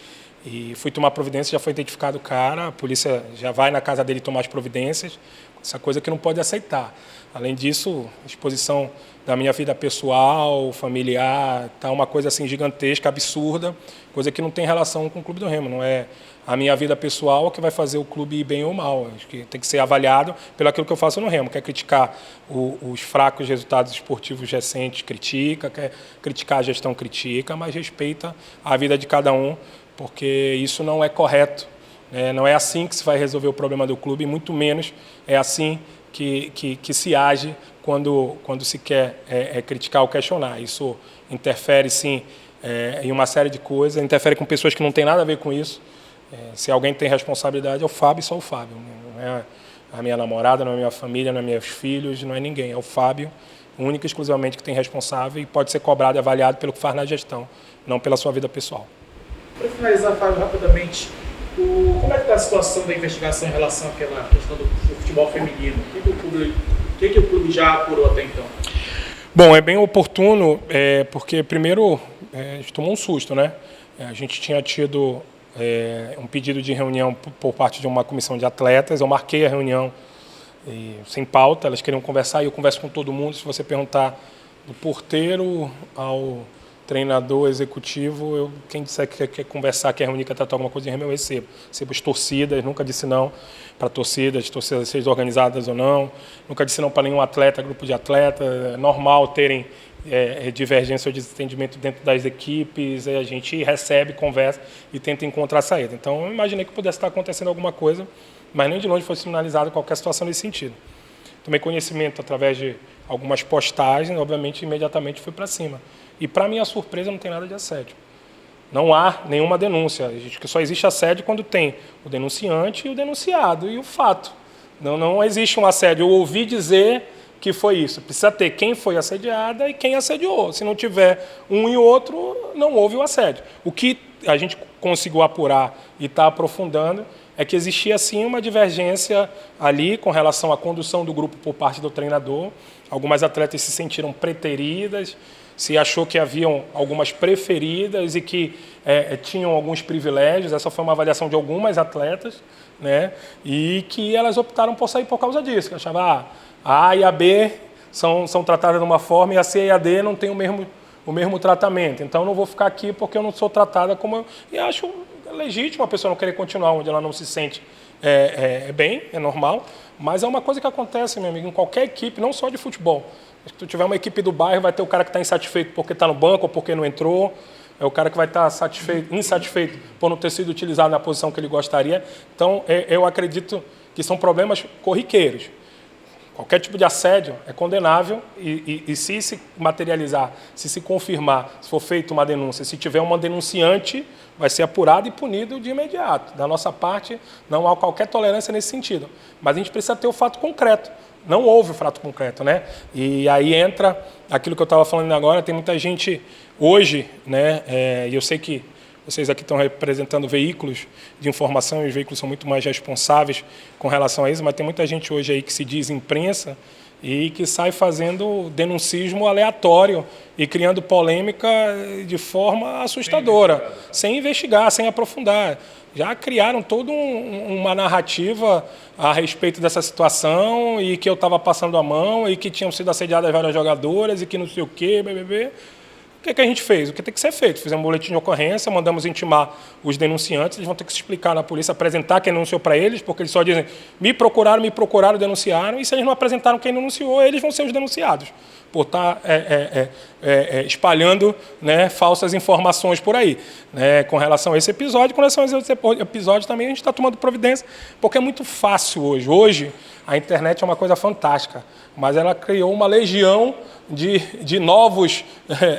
fui tomar providência, já foi identificado o cara, a polícia já vai na casa dele tomar as providências, essa coisa que não pode aceitar. Além disso, exposição da minha vida pessoal, familiar, tá uma coisa assim gigantesca, absurda, coisa que não tem relação com o Clube do Remo, não é a minha vida pessoal que vai fazer o clube ir bem ou mal. Acho que tem que ser avaliado pelo aquilo que eu faço no Remo. Quer criticar os fracos resultados esportivos recentes, critica, quer criticar a gestão, critica, mas respeita a vida de cada um, porque isso não é correto. Não é assim que se vai resolver o problema do clube, e muito menos é assim que se age quando se quer criticar ou questionar. Isso interfere, sim, em uma série de coisas, interfere com pessoas que não têm nada a ver com isso. Se alguém tem responsabilidade, é o Fábio e só o Fábio. Não é a minha namorada, não é a minha família, não é meus filhos, não é ninguém. É o Fábio, único e exclusivamente, que tem responsável e pode ser cobrado e avaliado pelo que faz na gestão, não pela sua vida pessoal. Para finalizar, Fábio, rapidamente, como é que está a situação da investigação em relação àquela questão do futebol feminino? O que o clube já apurou até então? Bom, é bem oportuno, porque primeiro a gente tomou um susto, né? A gente tinha tido um pedido de reunião por parte de uma comissão de atletas, eu marquei a reunião sem pauta, elas queriam conversar e eu converso com todo mundo. Se você perguntar do porteiro ao treinador executivo, quem disser que quer conversar, quer reunir, quer tratar alguma coisa de Remo, eu recebo as torcidas, nunca disse não para torcidas sejam organizadas ou não, nunca disse não para nenhum atleta, grupo de atletas. É normal terem divergência ou desentendimento dentro das equipes, a gente recebe, conversa e tenta encontrar saída. Então, eu imaginei que pudesse estar acontecendo alguma coisa, mas nem de longe foi sinalizada qualquer situação nesse sentido. Tomei conhecimento através de algumas postagens, obviamente, imediatamente fui para cima. E, para minha surpresa, não tem nada de assédio. Não há nenhuma denúncia. Só existe assédio quando tem o denunciante e o denunciado, e o fato. Não existe um assédio. Eu ouvi dizer que foi isso. Precisa ter quem foi assediada e quem assediou. Se não tiver um e outro, não houve o assédio. O que a gente conseguiu apurar e está aprofundando é que existia, sim, uma divergência ali com relação à condução do grupo por parte do treinador. Algumas atletas se sentiram preteridas, se achou que haviam algumas preferidas e que tinham alguns privilégios. Essa foi uma avaliação de algumas atletas, né? E que elas optaram por sair por causa disso, que achavam a A e a B são tratadas de uma forma e a C e a D não têm o mesmo tratamento. Então, não vou ficar aqui porque eu não sou tratada como eu... E acho legítimo a pessoa não querer continuar onde ela não se sente bem, é normal, mas é uma coisa que acontece, meu amigo, em qualquer equipe, não só de futebol, Se tu tiver uma equipe do bairro, vai ter o cara que está insatisfeito porque está no banco ou porque não entrou. É o cara que vai estar insatisfeito por não ter sido utilizado na posição que ele gostaria. Então, eu acredito que são problemas corriqueiros. Qualquer tipo de assédio é condenável e se materializar, se confirmar, se for feita uma denúncia, se tiver uma denunciante, vai ser apurado e punido de imediato. Da nossa parte, não há qualquer tolerância nesse sentido. Mas a gente precisa ter o fato concreto. Não houve o fato concreto, né? E aí entra aquilo que eu estava falando agora, tem muita gente hoje, né? E eu sei que vocês aqui estão representando veículos de informação e os veículos são muito mais responsáveis com relação a isso, mas tem muita gente hoje aí que se diz imprensa e que sai fazendo denuncismo aleatório e criando polêmica de forma assustadora, sem investigar, sem aprofundar. Já criaram toda uma narrativa a respeito dessa situação e que eu estava passando a mão e que tinham sido assediadas várias jogadoras e que não sei o quê, BBB. O que a gente fez? O que tem que ser feito? Fizemos um boletim de ocorrência, mandamos intimar os denunciantes, eles vão ter que se explicar na polícia, apresentar quem denunciou para eles, porque eles só dizem, me procuraram, denunciaram, e se eles não apresentaram quem denunciou, eles vão ser os denunciados, por estar espalhando, né, falsas informações por aí. Né, com relação a esse episódio, com relação a esse episódio também a gente está tomando providência, porque é muito fácil hoje. Hoje, a internet é uma coisa fantástica, mas ela criou uma legião de novos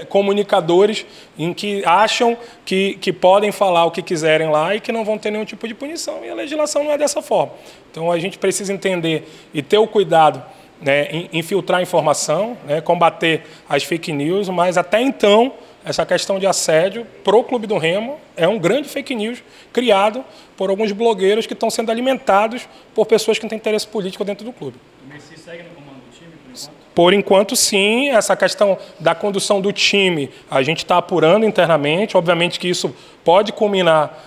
comunicadores em que acham que podem falar o que quiserem lá e que não vão ter nenhum tipo de punição, e a legislação não é dessa forma. Então, a gente precisa entender e ter o cuidado, né, em filtrar informação, né, combater as fake news, mas até então, essa questão de assédio pro Clube do Remo é um grande fake news criado por alguns blogueiros que estão sendo alimentados por pessoas que não têm interesse político dentro do clube. Mas se segue no comando do time, por enquanto? Por enquanto, sim. Essa questão da condução do time a gente está apurando internamente. Obviamente que isso pode culminar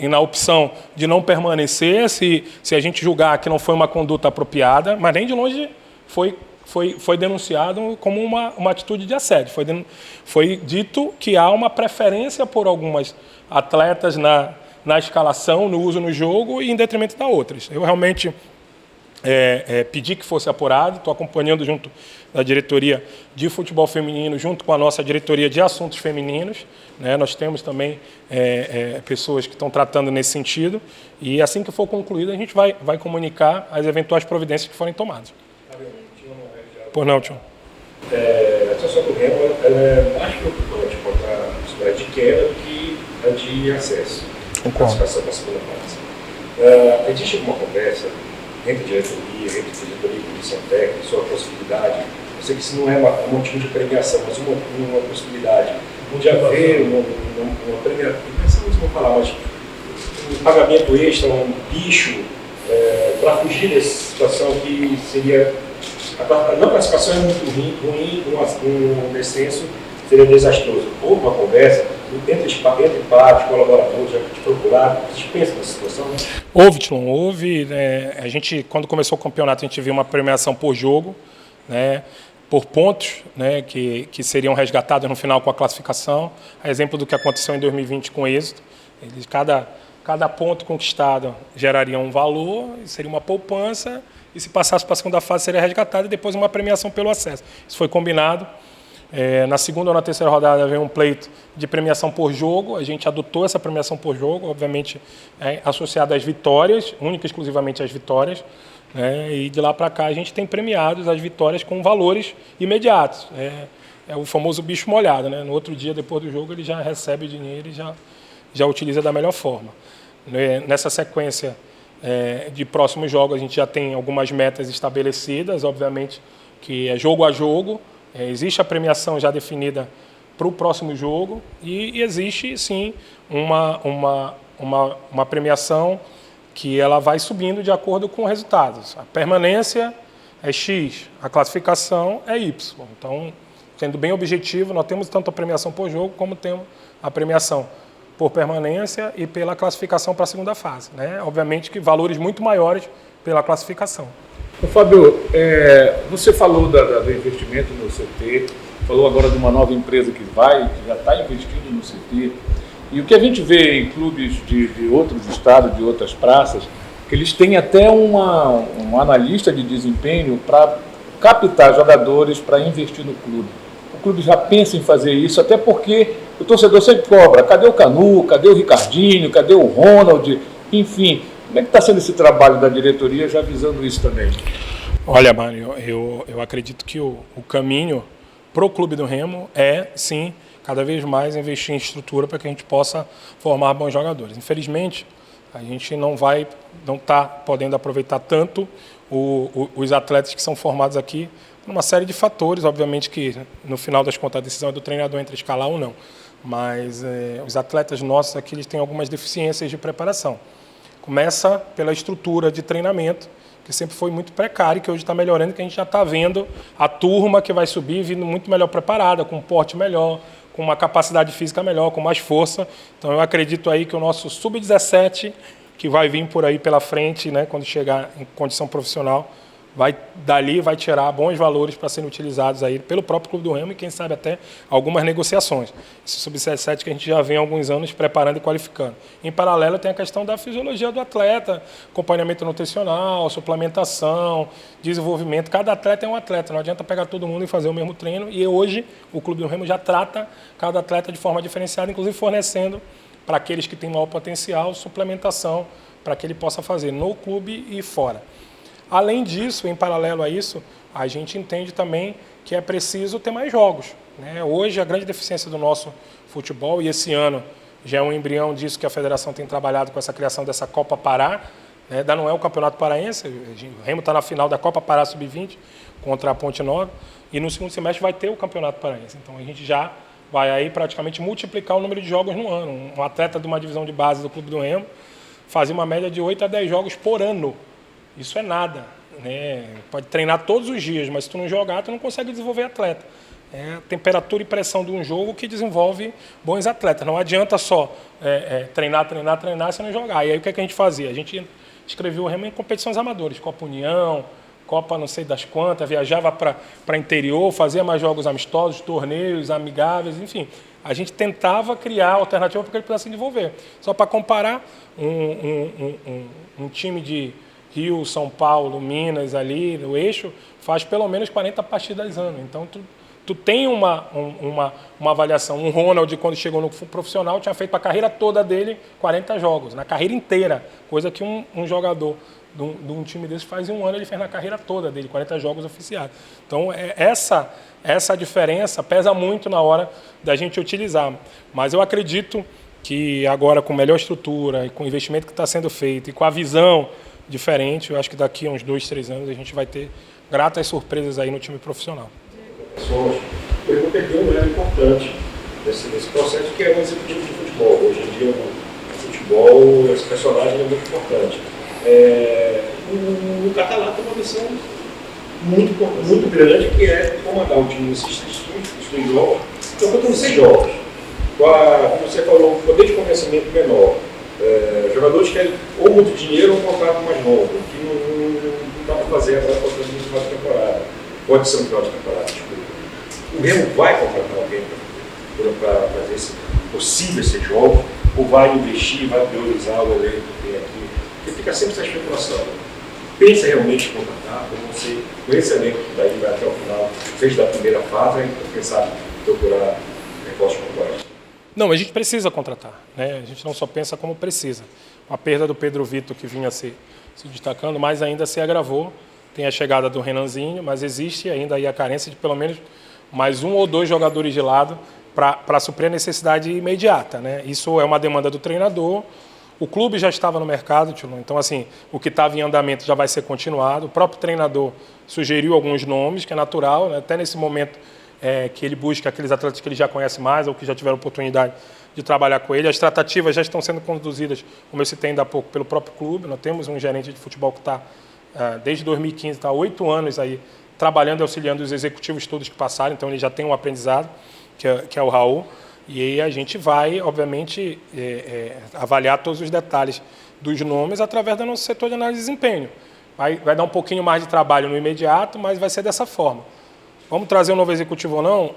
na opção de não permanecer se a gente julgar que não foi uma conduta apropriada, mas nem de longe foi denunciado como uma atitude de assédio. Foi dito que há uma preferência por algumas atletas na escalação, no uso no jogo e em detrimento da outras. Eu realmente pedi que fosse apurado, estou acompanhando junto da diretoria de futebol feminino, junto com a nossa diretoria de assuntos femininos. Né? Nós temos também pessoas que estão tratando nesse sentido e assim que for concluído a gente vai comunicar as eventuais providências que forem tomadas. Por não, Tião. A situação do Remo é mais preocupante quanto a de queda do que a de acesso. Classificação para a segunda fase. Existe alguma conversa entre a diretoria e comissão técnica sobre a possibilidade, eu sei que isso não é um motivo de premiação, mas uma possibilidade de haver uma premiação, não vou falar, mas um pagamento extra, um bicho, para fugir dessa situação que seria. A não classificação é muito ruim, um descenso seria desastroso. Houve uma conversa entre pares, colaboradores, já te procuraram, vocês pensam nessa situação? Né? Houve, Tlon, houve. A gente, quando começou o campeonato, a gente viu uma premiação por jogo, né, por pontos, né, que seriam resgatados no final com a classificação. A exemplo do que aconteceu em 2020 com o Êxito. Cada ponto conquistado geraria um valor, seria uma poupança, e se passasse para a segunda fase seria resgatado e depois uma premiação pelo acesso. Isso foi combinado. Na segunda ou na terceira rodada veio um pleito de premiação por jogo. A gente adotou essa premiação por jogo, obviamente associada às vitórias, única e exclusivamente às vitórias. Né? E de lá para cá a gente tem premiados as vitórias com valores imediatos. É o famoso bicho molhado. Né? No outro dia, depois do jogo, ele já recebe o dinheiro e já utiliza da melhor forma. Nessa sequência de próximos jogos, a gente já tem algumas metas estabelecidas, obviamente que é jogo a jogo. Existe a premiação já definida para o próximo jogo e existe, sim, uma premiação que ela vai subindo de acordo com os resultados. A permanência é X, a classificação é Y. Então, sendo bem objetivo, nós temos tanto a premiação por jogo como temos a premiação por permanência e pela classificação para a segunda fase. Né? Obviamente que valores muito maiores pela classificação. Fábio, você falou do investimento no CT, falou agora de uma nova empresa que já está investindo no CT, e o que a gente vê em clubes de outros estados, de outras praças, que eles têm até um analista de desempenho para captar jogadores para investir no clube. O clube já pensa em fazer isso, até porque o torcedor sempre cobra. Cadê o Canu? Cadê o Ricardinho? Cadê o Ronald? Enfim, como é que está sendo esse trabalho da diretoria já visando isso também? Olha, Mário, eu acredito que o caminho para o Clube do Remo é, sim, cada vez mais investir em estrutura para que a gente possa formar bons jogadores. Infelizmente, a gente não está podendo aproveitar tanto os atletas que são formados aqui, uma série de fatores, obviamente que no final das contas a decisão é do treinador entre escalar ou não, mas os atletas nossos aqui eles têm algumas deficiências de preparação. Começa pela estrutura de treinamento, que sempre foi muito precária, que hoje está melhorando, que a gente já está vendo a turma que vai subir vindo muito melhor preparada, com um porte melhor, com uma capacidade física melhor, com mais força. Então eu acredito aí que o nosso Sub-17, que vai vir por aí pela frente, né, quando chegar em condição profissional, dali vai tirar bons valores para serem utilizados aí pelo próprio Clube do Remo e quem sabe até algumas negociações. Esse Sub-17 que a gente já vem há alguns anos preparando e qualificando. Em paralelo tem a questão da fisiologia do atleta, acompanhamento nutricional, suplementação, desenvolvimento. Cada atleta é um atleta, não adianta pegar todo mundo e fazer o mesmo treino. E hoje o Clube do Remo já trata cada atleta de forma diferenciada, inclusive fornecendo para aqueles que têm maior potencial suplementação para que ele possa fazer no clube e fora. Além disso, em paralelo a isso, a gente entende também que é preciso ter mais jogos, né? Hoje, a grande deficiência do nosso futebol, e esse ano já é um embrião disso que a federação tem trabalhado com essa criação dessa Copa Pará, né? Ainda não é o Campeonato Paraense, o Remo está na final da Copa Pará Sub-20 contra a Ponte Nova, e no segundo semestre vai ter o Campeonato Paraense. Então, a gente já vai aí praticamente multiplicar o número de jogos no ano. Um atleta de uma divisão de base do Clube do Remo fazia uma média de 8 a 10 jogos por ano. Isso é nada, né? Pode treinar todos os dias, mas se tu não jogar, tu não consegue desenvolver atleta. É a temperatura e pressão de um jogo que desenvolve bons atletas. Não adianta só treinar se não jogar. E aí o que a gente fazia? A gente inscrevia o Remo em competições amadoras, Copa União, Copa não sei das quantas, viajava para interior, fazia mais jogos amistosos, torneios amigáveis, enfim. A gente tentava criar alternativa para que ele pudesse desenvolver. Só para comparar, um time de Rio, São Paulo, Minas, ali no eixo, faz pelo menos 40 partidas ano. Então, tu tem uma avaliação. Um Ronald, quando chegou no profissional, tinha feito a carreira toda dele 40 jogos, na carreira inteira, coisa que um jogador de um time desse faz em um ano, ele fez na carreira toda dele, 40 jogos oficiais. Então, essa diferença pesa muito na hora da gente utilizar. Mas eu acredito que agora, com melhor estrutura, e com o investimento que está sendo feito, e com a visão diferente, eu acho que daqui a uns 2, 3 anos a gente vai ter gratas surpresas aí no time profissional. O Remo perdeu um elo importante nesse processo, que é o executivo de futebol. Hoje em dia, o futebol, esse personagem é muito importante. O Catalá tem uma missão muito grande, que é comandar o time nesses jogos. Então, eu tenho 6 jogos. Como você falou, o poder de convencimento menor. Jogadores querem ou muito dinheiro ou um contrato mais longo, que não dá para fazer agora para fazer no final de temporada. Pode ser no final de temporada, desculpa. O Remo vai contratar alguém para fazer possíveis esses jogos, ou vai investir, vai priorizar o elenco que tem aqui, porque fica sempre essa especulação. Pensa realmente em contratar, ou você, com esse elenco que daí vai até o final, fez da primeira fase, aí pensar em procurar reforços pontuais. Não, a gente precisa contratar, né? A gente não só pensa como precisa. A perda do Pedro Vitor, que vinha se destacando, mais ainda se agravou. Tem a chegada do Renanzinho, mas existe ainda aí a carência de pelo menos mais 1 ou 2 jogadores de lado para suprir a necessidade imediata, né? Isso é uma demanda do treinador. O clube já estava no mercado, então assim, o que estava em andamento já vai ser continuado. O próprio treinador sugeriu alguns nomes, que é natural, né? Até nesse momento que ele busca aqueles atletas que ele já conhece mais ou que já tiveram oportunidade de trabalhar com ele. As tratativas já estão sendo conduzidas, como eu citei ainda há pouco, pelo próprio clube. Nós temos um gerente de futebol que está, desde 2015, está há 8 anos aí, trabalhando e auxiliando os executivos todos que passaram, então ele já tem um aprendizado, que é o Raul. E aí a gente vai, obviamente, avaliar todos os detalhes dos nomes através do nosso setor de análise de desempenho. Vai dar um pouquinho mais de trabalho no imediato, mas vai ser dessa forma. Vamos trazer um novo executivo ou não?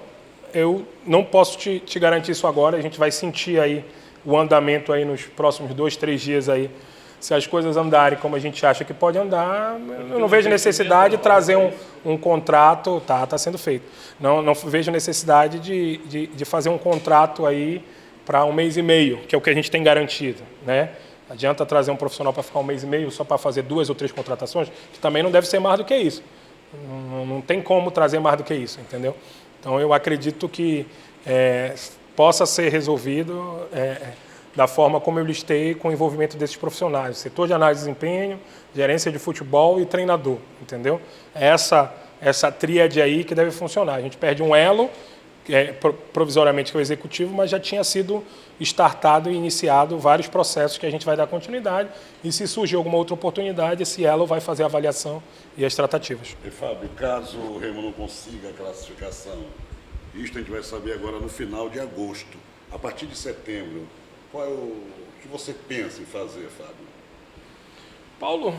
Eu não posso te garantir isso agora. A gente vai sentir aí o andamento aí nos próximos 2, 3 dias aí Se as coisas andarem como a gente acha que pode andar, eu não vejo necessidade de trazer um contrato, tá sendo feito. Não vejo necessidade de fazer um contrato aí para 1 mês e meio, que é o que a gente tem garantido, né? Adianta trazer um profissional para ficar 1 mês e meio só para fazer 2 ou 3 contratações, que também não deve ser mais do que isso. Não tem como trazer mais do que isso, entendeu? Então, eu acredito que possa ser resolvido da forma como eu listei, com o envolvimento desses profissionais. Setor de análise de desempenho, gerência de futebol e treinador, entendeu? Essa tríade aí que deve funcionar. A gente perde um elo, provisoriamente que é o executivo, mas já tinha sido startado e iniciado vários processos que a gente vai dar continuidade, e se surgir alguma outra oportunidade, esse elo vai fazer a avaliação e as tratativas. E Fábio, caso o Remo não consiga a classificação, isto a gente vai saber agora no final de agosto. A partir de setembro, qual é o que você pensa em fazer, Fábio? Paulo,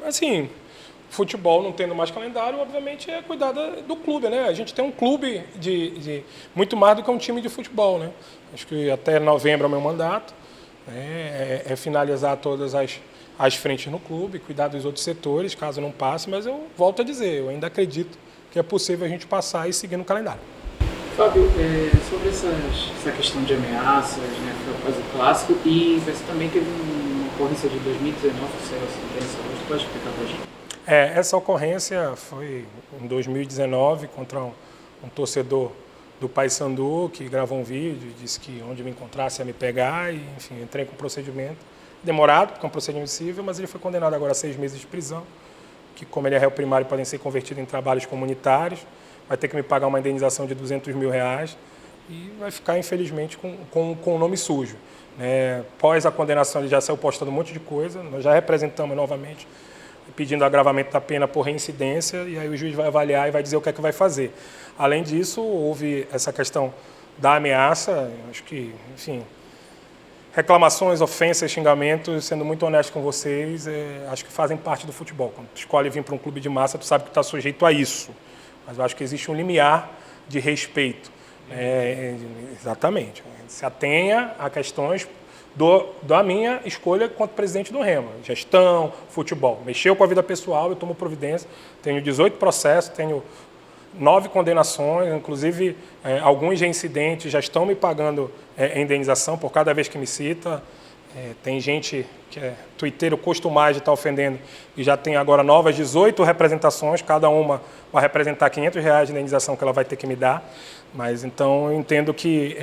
assim, futebol não tendo mais calendário, obviamente é cuidar do clube, né? A gente tem um clube de muito mais do que um time de futebol, né? Acho que até novembro é o meu mandato, né? Finalizar todas as frentes no clube, cuidar dos outros setores, caso não passe, mas eu volto a dizer, eu ainda acredito que é possível a gente passar e seguir no calendário. Fábio, sobre essa questão de ameaças, né, foi após o clássico, e você também teve uma ocorrência de 2019, você pode explicar para a gente? Essa ocorrência foi em 2019 contra um torcedor do Paysandu que gravou um vídeo e disse que onde me encontrasse ia me pegar, e enfim, entrei com o procedimento demorado, porque é um procedimento civil, mas ele foi condenado agora a 6 meses de prisão, que como ele é réu primário podem ser convertidos em trabalhos comunitários, vai ter que me pagar uma indenização de R$200 mil e vai ficar, infelizmente, com o nome sujo. Após a condenação, ele já saiu postando um monte de coisa, nós já representamos novamente, pedindo agravamento da pena por reincidência, e aí o juiz vai avaliar e vai dizer o que é que vai fazer. Além disso, houve essa questão da ameaça, acho que, enfim, reclamações, ofensas, xingamentos, sendo muito honesto com vocês, acho que fazem parte do futebol. Quando tu escolhe vir para um clube de massa, tu sabe que está sujeito a isso. Mas eu acho que existe um limiar de respeito. Exatamente. Se atenha a questões da minha escolha enquanto presidente do Remo. Gestão, futebol. Mexeu com a vida pessoal, eu tomo providência. Tenho 18 processos, tenho 9 condenações, inclusive alguns reincidentes já estão me pagando indenização por cada vez que me cita. Tem gente que é tuiteiro costumado de estar ofendendo e já tem agora novas 18 representações, cada uma vai representar R$500 de indenização que ela vai ter que me dar. Mas então eu entendo que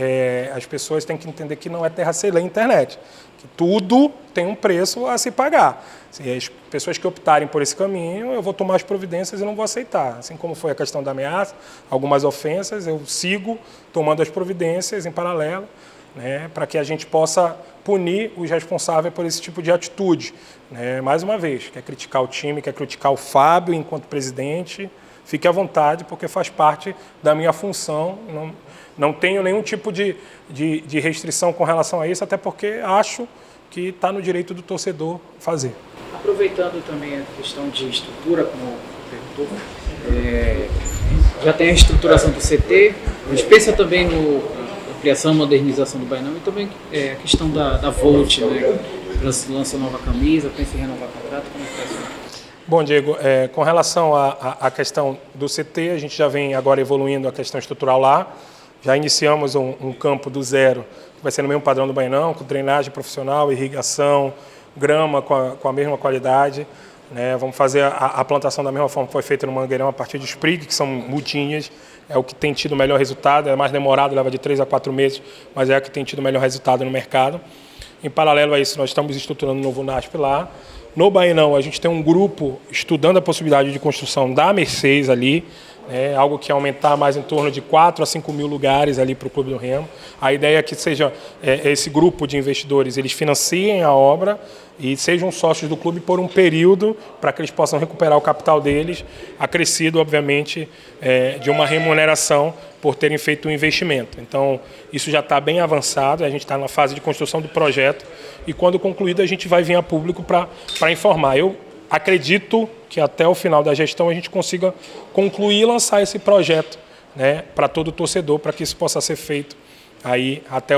as pessoas têm que entender que não é terra sem lei na internet, que tudo tem um preço a se pagar. Se as pessoas que optarem por esse caminho, eu vou tomar as providências e não vou aceitar. Assim como foi a questão da ameaça, algumas ofensas, eu sigo tomando as providências em paralelo, né, para que a gente possa punir os responsáveis por esse tipo de atitude. Mais uma vez, quer criticar o time, quer criticar o Fábio enquanto presidente, fique à vontade, porque faz parte da minha função. Não tenho nenhum tipo de restrição com relação a isso, até porque acho que está no direito do torcedor fazer. Aproveitando também a questão de estrutura, como perguntou, já tem a estruturação do CT, a gente pensa também no ampliação e modernização do Bainão, e também a questão da Volt, né? Lança nova camisa, pensa em renovar contrato, como é que é isso? Bom, Diego, com relação à questão do CT, a gente já vem agora evoluindo a questão estrutural lá, já iniciamos um campo do zero, que vai ser no mesmo padrão do Bainão, com drenagem profissional, irrigação, grama com a mesma qualidade, né? Vamos fazer a plantação da mesma forma que foi feita no Mangueirão, a partir de sprig, que são mutinhas, é o que tem tido o melhor resultado, é mais demorado, leva de 3 a 4 meses, mas é o que tem tido o melhor resultado no mercado. Em paralelo a isso, nós estamos estruturando um novo NASP lá. No Bainão, a gente tem um grupo estudando a possibilidade de construção da Mercedes ali, algo que aumentar mais em torno de 4 a 5 mil lugares ali para o Clube do Remo. A ideia é que seja esse grupo de investidores, eles financiem a obra e sejam sócios do clube por um período para que eles possam recuperar o capital deles, acrescido, obviamente, de uma remuneração por terem feito um investimento. Então, isso já está bem avançado, a gente está na fase de construção do projeto e, quando concluído, a gente vai vir a público para informar. Eu acredito que até o final da gestão a gente consiga concluir e lançar esse projeto, né, para todo torcedor, para que isso possa ser feito aí até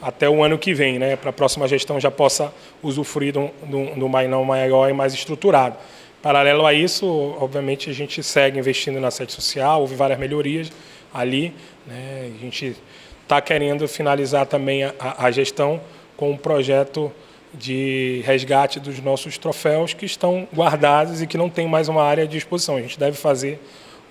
até o ano que vem, né? Para a próxima gestão já possa usufruir do mainão maior e mais estruturado. Paralelo a isso, obviamente, a gente segue investindo na sede social, houve várias melhorias ali, né? A gente está querendo finalizar também a gestão com um projeto de resgate dos nossos troféus que estão guardados e que não tem mais uma área de exposição. A gente deve fazer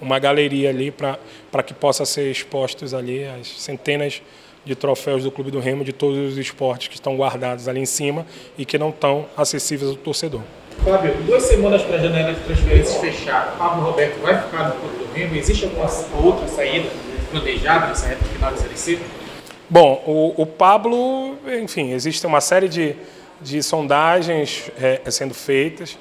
uma galeria ali para que possa ser expostos ali as centenas de troféus do Clube do Remo, de todos os esportes que estão guardados ali em cima e que não estão acessíveis ao torcedor. Fábio, 2 semanas para a janela de transferências fechar, Pablo Roberto vai ficar no Clube do Remo? Existe alguma outra saída planejada nessa reta final da Série C? Bom, o Pablo, enfim, existe uma série de sondagens sendo feitas.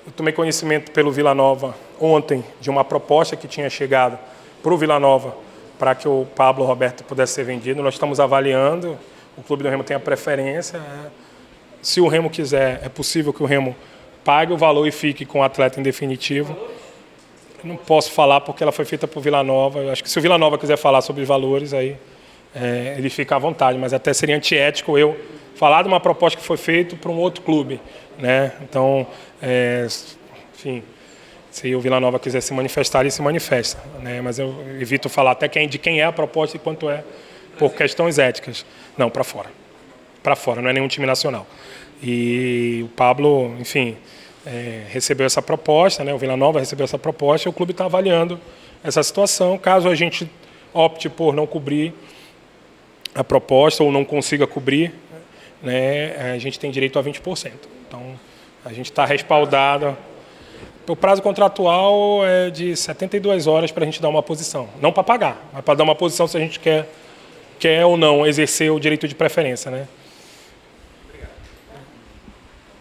Eu tomei conhecimento pelo Vila Nova ontem de uma proposta que tinha chegado para o Vila Nova para que o Pablo Roberto pudesse ser vendido. Nós estamos avaliando, o Clube do Remo tem a preferência. Se o Remo quiser, é possível que o Remo pague o valor e fique com o atleta em definitivo. Eu não posso falar porque ela foi feita por Vila Nova. Eu acho que se o Vila Nova quiser falar sobre os valores, aí ele fica à vontade, mas até seria antiético eu falar de uma proposta que foi feita para um outro clube, né? Então, enfim, se o Vila Nova quiser se manifestar, ele se manifesta, né? Mas eu evito falar até de quem é a proposta e quanto é por questões éticas. Não, para fora, não é nenhum time nacional. E o Pablo, enfim, recebeu essa proposta, né? O Vila Nova recebeu essa proposta e o clube está avaliando essa situação. Caso a gente opte por não cobrir a proposta ou não consiga cobrir, né, a gente tem direito a 20%. Então, a gente está respaldado. O prazo contratual é de 72 horas para a gente dar uma posição. Não para pagar, mas para dar uma posição se a gente quer ou não exercer o direito de preferência, né?